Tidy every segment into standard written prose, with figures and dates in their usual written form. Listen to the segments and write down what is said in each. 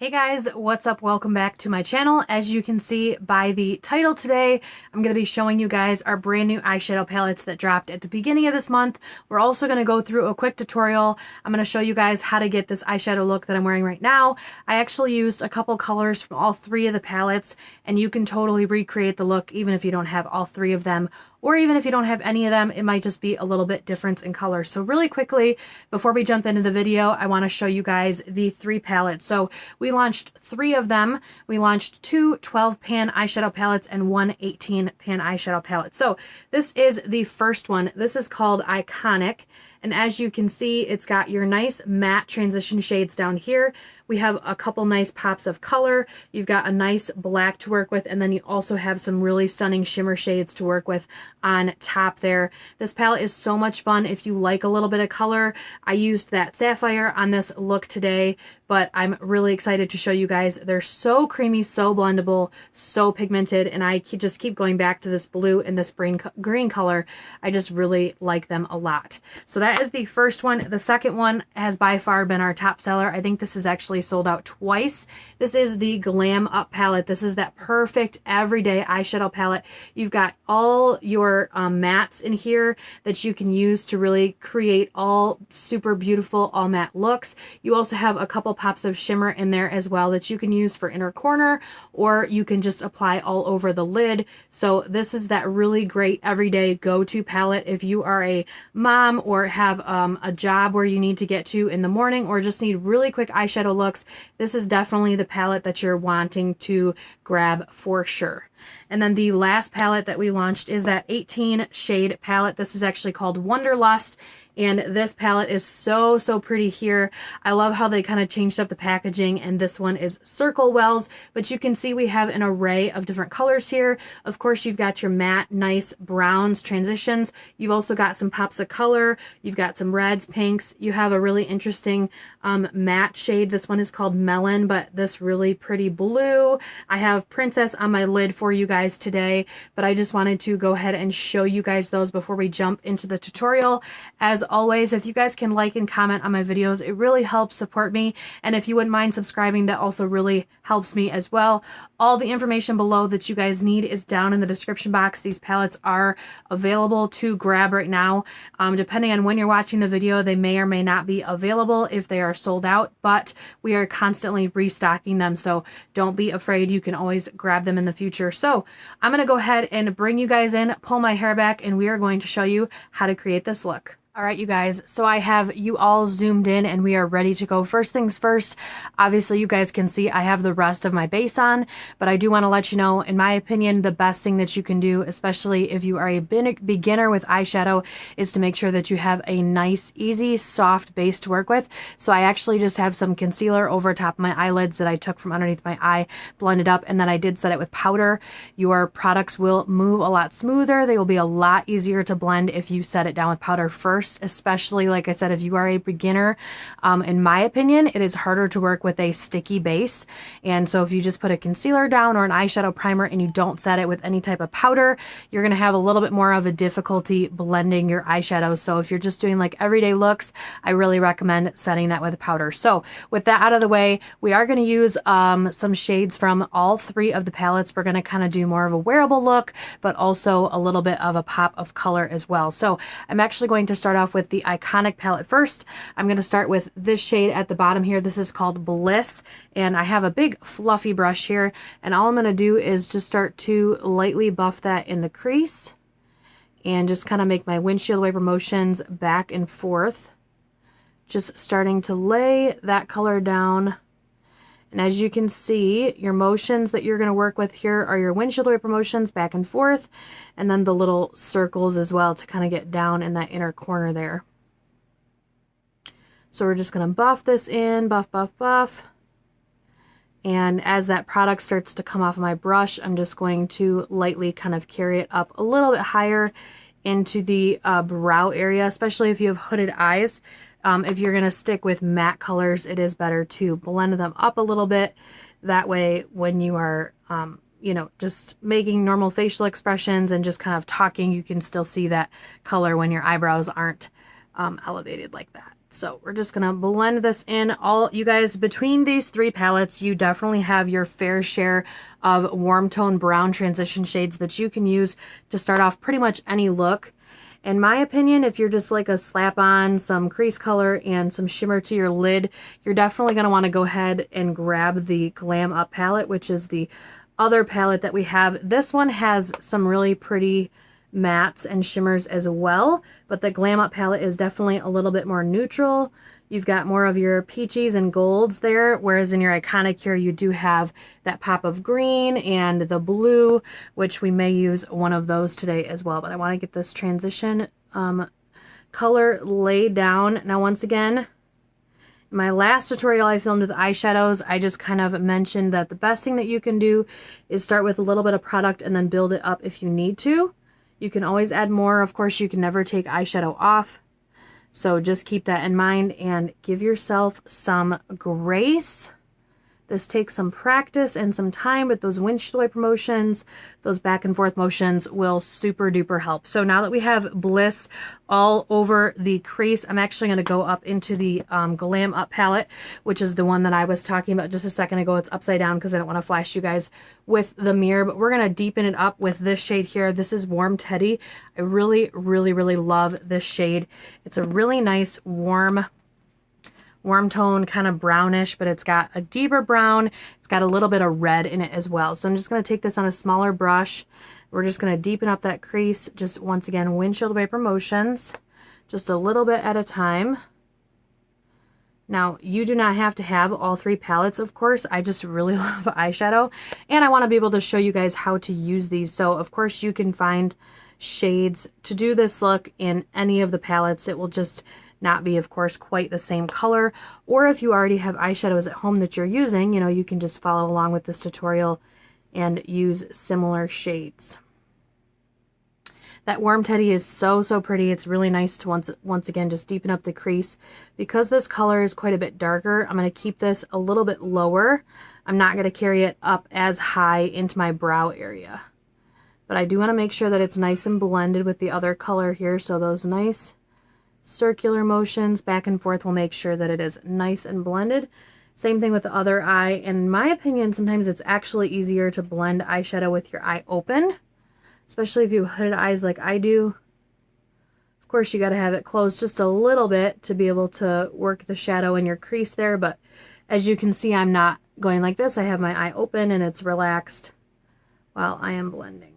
Hey guys, what's up? Welcome back to my channel. As you can see by the title today, I'm going to be showing you guys our brand new eyeshadow palettes that dropped at the beginning of this month. We're also going to go through a quick tutorial. I'm going to show you guys how to get this eyeshadow look that I'm wearing right now. I actually used a couple colors from all three of the palettes, and you can totally recreate the look even if you don't have all three of them. Or even if you don't have any of them, it might just be a little bit different in color. So really quickly, before we jump into the video, I want to show you guys the three palettes. So we launched three of them. We launched two 12-pan eyeshadow palettes and one 18-pan eyeshadow palette. So this is the first one. This is called Iconic. And as you can see, it's got your nice matte transition shades down here. We have a couple nice pops of color. You've got a nice black to work with, and then you also have some really stunning shimmer shades to work with on top there. This palette is so much fun if you like a little bit of color. I used that sapphire on this look today, but I'm really excited to show you guys. They're so creamy, so blendable, so pigmented, and I just keep going back to this blue and this green color. I just really like them a lot. So that is the first one. The second one has by far been our top seller. I think this is actually sold out twice. This is the Glam Up palette. This is that perfect everyday eyeshadow palette. You've got all your mattes in here that you can use to really create all super beautiful all matte looks. You also have a couple pops of shimmer in there as well that you can use for inner corner, or you can just apply all over the lid. So this is that really great everyday go-to palette if you are a mom or have a job where you need to get to in the morning, or just need really quick eyeshadow looks. This is definitely the palette that you're wanting to grab for sure. And then the last palette that we launched is that 18 shade palette. This is actually called Wonderlust. And this palette is so pretty here. I love how they kind of changed up the packaging, and this one is Circle Wells, but you can see we have an array of different colors here. Of course, you've got your matte, nice browns transitions. You've also got some pops of color. You've got some reds, pinks. You have a really interesting matte shade. This one is called Melon, but this really pretty blue. I have Princess on my lid for you guys today, but I just wanted to go ahead and show you guys those before we jump into the tutorial. As always, if you guys can like and comment on my videos, it really helps support me. And if you wouldn't mind subscribing, that also really helps me as well. All the information below that you guys need is down in the description box. These palettes are available to grab right now. Depending on when you're watching the video, they may or may not be available if they are sold out, but we are constantly restocking them. So don't be afraid. You can always grab them in the future. So I'm going to go ahead and bring you guys in, pull my hair back, and we are going to show you how to create this look. All right, you guys, so I have you all zoomed in and we are ready to go. First things first, obviously you guys can see I have the rest of my base on, but I do want to let you know, in my opinion, the best thing that you can do, especially if you are a beginner with eyeshadow, is to make sure that you have a nice, easy, soft base to work with. So I actually just have some concealer over top of my eyelids that I took from underneath my eye, blended up, and then I did set it with powder. Your products will move a lot smoother. They will be a lot easier to blend if you set it down with powder first. Especially, like I said, if you are a beginner, in my opinion, it is harder to work with a sticky base. And so if you just put a concealer down or an eyeshadow primer and you don't set it with any type of powder, you're going to have a little bit more of a difficulty blending your eyeshadows. So if you're just doing like everyday looks, I really recommend setting that with powder. So with that out of the way, we are going to use some shades from all three of the palettes. We're going to kind of do more of a wearable look, but also a little bit of a pop of color as well. So I'm actually going to start off with the Iconic palette first. I'm going to start with this shade at the bottom here. This is called Bliss, and I have a big fluffy brush here, and all I'm going to do is just start to lightly buff that in the crease and just kind of make my windshield wiper motions back and forth, just starting to lay that color down. And as you can see, your motions that you're going to work with here are your windshield wiper motions back and forth, and then the little circles as well to kind of get down in that inner corner there. So we're just going to buff this in, buff, buff, buff. And as that product starts to come off of my brush, I'm just going to lightly kind of carry it up a little bit higher into the brow area, especially if you have hooded eyes. If you're going to stick with matte colors, it is better to blend them up a little bit. That way, when you are, you know, just making normal facial expressions and just kind of talking, you can still see that color when your eyebrows aren't elevated like that. So we're just gonna blend this in. All you guys, between these three palettes, you definitely have your fair share of warm tone brown transition shades that you can use to start off pretty much any look. In my opinion, if you're just like a slap on some crease color and some shimmer to your lid, you're definitely gonna wanna go ahead and grab the Glam Up palette, which is the other palette that we have. This one has some really pretty mattes and shimmers as well, but the Glam Up palette is definitely a little bit more neutral. You've got more of your peaches and golds there, whereas in your Iconic here you do have that pop of green and the blue, which we may use one of those today as well. But I want to get this transition color laid down. Now once again, my last tutorial I filmed with eyeshadows, I just kind of mentioned that the best thing that you can do is start with a little bit of product and then build it up if you need to. You can always add more. Of course, you can never take eyeshadow off. So just keep that in mind and give yourself some grace. This takes some practice and some time, but those windshield wiper motions, those back and forth motions will super duper help. So now that we have bliss all over the crease, I'm actually going to go up into the Glam Up palette, which is the one that I was talking about just a second ago. It's upside down because I don't want to flash you guys with the mirror, but we're going to deepen it up with this shade here. This is Warm Teddy. I really, really, really love this shade. It's a really nice warm tone, kind of brownish, but it's got a deeper brown. It's got a little bit of red in it as well. So I'm just going to take this on a smaller brush. We're just going to deepen up that crease. Just once again, windshield wiper motions, just a little bit at a time. Now, you do not have to have all three palettes, of course. I just really love eyeshadow, and I want to be able to show you guys how to use these. So, of course, you can find shades to do this look in any of the palettes. It will just not be, of course, quite the same color. Or if you already have eyeshadows at home that you're using, you know, you can just follow along with this tutorial and use similar shades. That Warm Teddy is so, so pretty. It's really nice to once again just deepen up the crease. Because this color is quite a bit darker, I'm going to keep this a little bit lower. I'm not going to carry it up as high into my brow area. But I do want to make sure that it's nice and blended with the other color here. So those nice circular motions back and forth will make sure that it is nice and blended. Same thing with the other eye. In my opinion, sometimes it's actually easier to blend eyeshadow with your eye open, especially if you have hooded eyes like I do. Of course, you got to have it closed just a little bit to be able to work the shadow in your crease there, but as you can see, I'm not going like this. I have my eye open and it's relaxed while I am blending.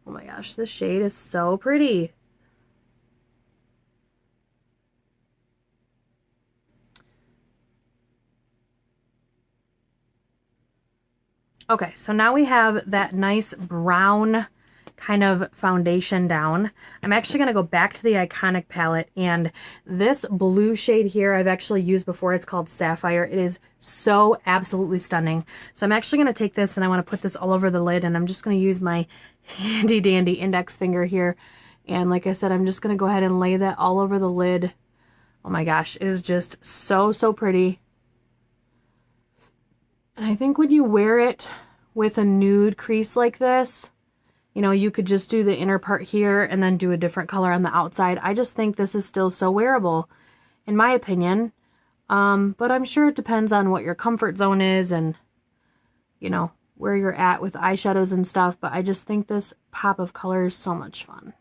Oh my gosh, this shade is so pretty. Okay, so now we have that nice brown kind of foundation down. I'm actually going to go back to the Iconic palette, and this blue shade here I've actually used before. It's called Sapphire. It is so absolutely stunning. So I'm actually going to take this and I want to put this all over the lid, and I'm just going to use my handy dandy index finger here. And like I said, I'm just going to go ahead and lay that all over the lid. Oh my gosh, it is just so, so pretty. And I think when you wear it with a nude crease like this, you know, you could just do the inner part here and then do a different color on the outside. I just think this is still so wearable, in my opinion. But I'm sure it depends on what your comfort zone is and, you know, where you're at with eyeshadows and stuff. But I just think this pop of color is so much fun.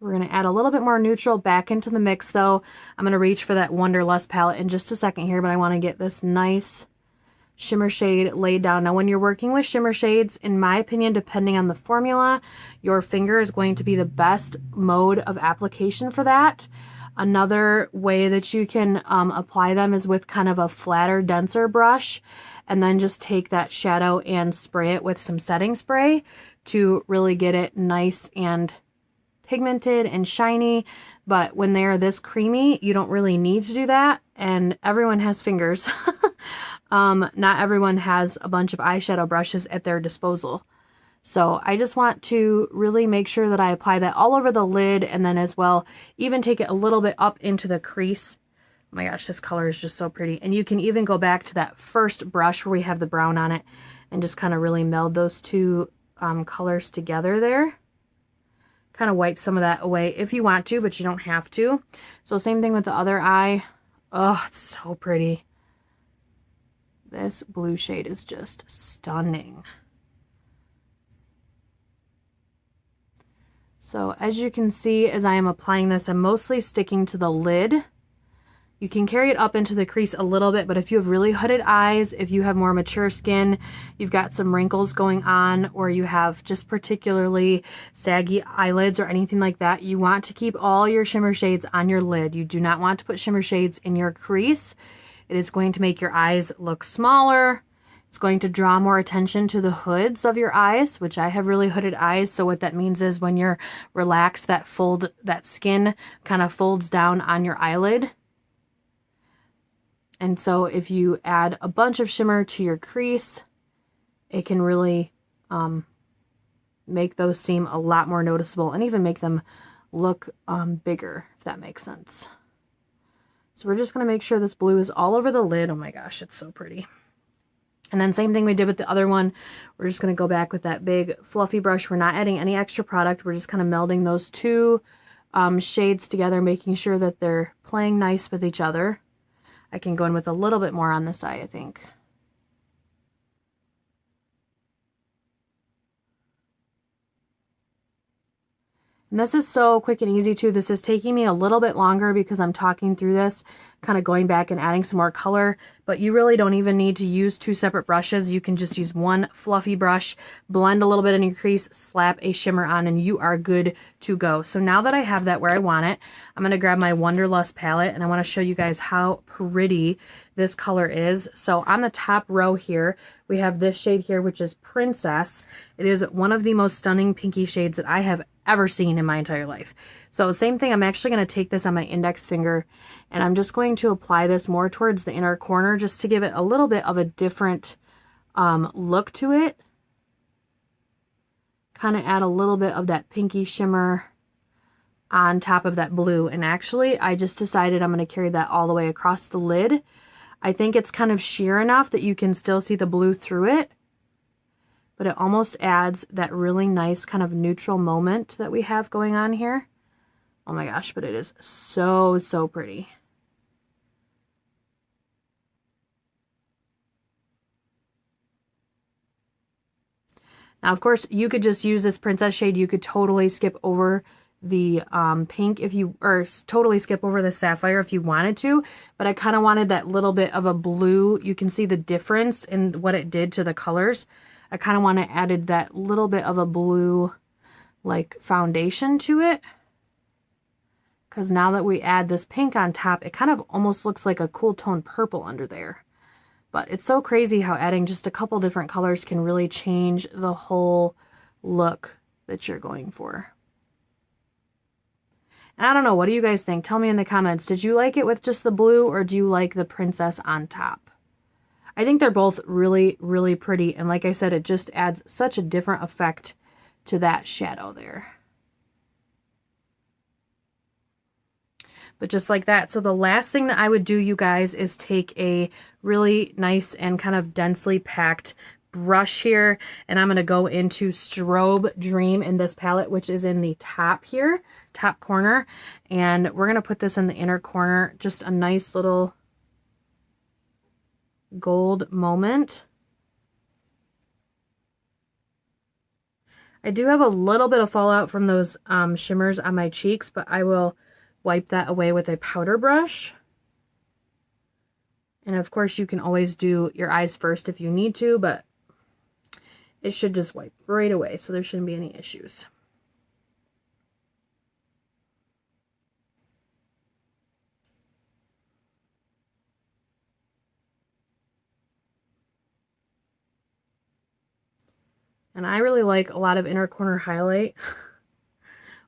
We're going to add a little bit more neutral back into the mix, though. I'm going to reach for that Wonderlust palette in just a second here, but I want to get this nice shimmer shade laid down. Now, when you're working with shimmer shades, in my opinion, depending on the formula, your finger is going to be the best mode of application for that. Another way that you can apply them is with kind of a flatter, denser brush, and then just take that shadow and spray it with some setting spray to really get it nice and pigmented and shiny. But when they're this creamy, you don't really need to do that, and everyone has fingers. Not everyone has a bunch of eyeshadow brushes at their disposal. So I just want to really make sure that I apply that all over the lid, and then as well, even take it a little bit up into the crease. Oh my gosh, this color is just so pretty. And you can even go back to that first brush where we have the brown on it and just kind of really meld those two colors together there. kind of wipe some of that away if you want to, but you don't have to. So same thing with the other eye. Oh, it's so pretty. This blue shade is just stunning. So as you can see, as I am applying this, I'm mostly sticking to the lid. You can carry it up into the crease a little bit, but if you have really hooded eyes, if you have more mature skin, you've got some wrinkles going on, or you have just particularly saggy eyelids or anything like that, you want to keep all your shimmer shades on your lid. You do not want to put shimmer shades in your crease. It is going to make your eyes look smaller. It's going to draw more attention to the hoods of your eyes, which I have really hooded eyes. So what that means is when you're relaxed, that skin kind of folds down on your eyelid. And so if you add a bunch of shimmer to your crease, it can really make those seem a lot more noticeable and even make them look bigger, if that makes sense. So we're just going to make sure this blue is all over the lid. Oh my gosh, it's so pretty. And then same thing we did with the other one. We're just going to go back with that big fluffy brush. We're not adding any extra product. We're just kind of melding those two shades together, making sure that they're playing nice with each other. I can go in with a little bit more on this eye, I think. And this is so quick and easy too. This is taking me a little bit longer because I'm talking through this, kind of going back and adding some more color, but you really don't even need to use two separate brushes. You can just use one fluffy brush, blend a little bit in your crease, slap a shimmer on, and you are good to go. So now that I have that where I want it, I'm going to grab my Wonderlust palette and I want to show you guys how pretty this color is. So on the top row here, we have this shade here, which is Princess. It is one of the most stunning pinky shades that I have ever seen in my entire life. So same thing, I'm actually going to take this on my index finger and I'm just going to apply this more towards the inner corner just to give it a little bit of a different look to it. Kind of add a little bit of that pinky shimmer on top of that blue. And actually, I just decided I'm going to carry that all the way across the lid. I think it's kind of sheer enough that you can still see the blue through it, but it almost adds that really nice kind of neutral moment that we have going on here. Oh my gosh, but it is so, so pretty. Now, of course, you could just use this Princess shade. You could totally skip over the pink or totally skip over the sapphire if you wanted to, but I kind of wanted that little bit of a blue. You can see the difference in what it did to the colors. I kind of want to added that little bit of a blue like foundation to it, because now that we add this pink on top, it kind of almost looks like a cool tone purple under there. But it's so crazy how adding just a couple different colors can really change the whole look that you're going for. And I don't know, what do you guys think? Tell me in the comments. Did you like it with just the blue, or do you like the Princess on top? I think they're both really, really pretty. And like I said, it just adds such a different effect to that shadow there. But just like that. So the last thing that I would do, you guys, is take a really nice and kind of densely packed brush here, and I'm going to go into Strobe Dream in this palette, which is in the top here, top corner, and we're going to put this in the inner corner, just a nice little gold moment. I do have a little bit of fallout from those shimmers on my cheeks, but I will wipe that away with a powder brush. And of course, you can always do your eyes first if you need to, but it should just wipe right away, so there shouldn't be any issues. And I really like a lot of inner corner highlight.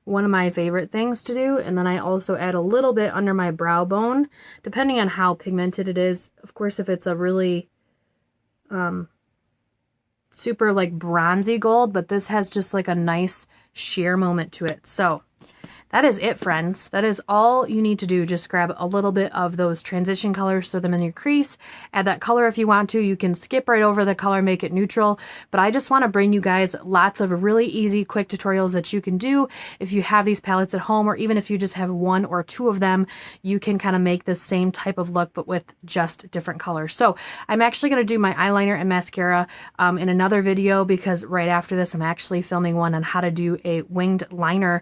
One of my favorite things to do. And then I also add a little bit under my brow bone, depending on how pigmented it is. Of course, if it's a really super like bronzy gold, but this has just like a nice sheer moment to it. So that is it, friends. That is all you need to do. Just grab a little bit of those transition colors, throw them in your crease, add that color if you want to. You can skip right over the color, make it neutral. But I just want to bring you guys lots of really easy, quick tutorials that you can do if you have these palettes at home, or even if you just have 1 or 2 of them, you can kind of make the same type of look, but with just different colors. So I'm actually going to do my eyeliner and mascara in another video, because right after this, I'm actually filming one on how to do a winged liner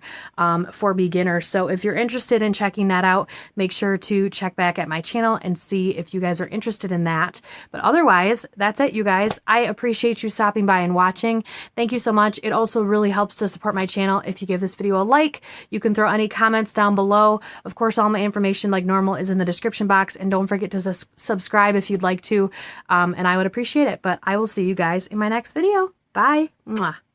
for beginners. So if you're interested in checking that out, make sure to check back at my channel and see if you guys are interested in that. But otherwise, that's it, you guys. I appreciate you stopping by and watching. Thank you so much. It also really helps to support my channel if you give this video a like. You can throw any comments down below. Of course, all my information, like normal, is in the description box, and don't forget to subscribe if you'd like to, and I would appreciate it. But I will see you guys in my next video. Bye. Mwah.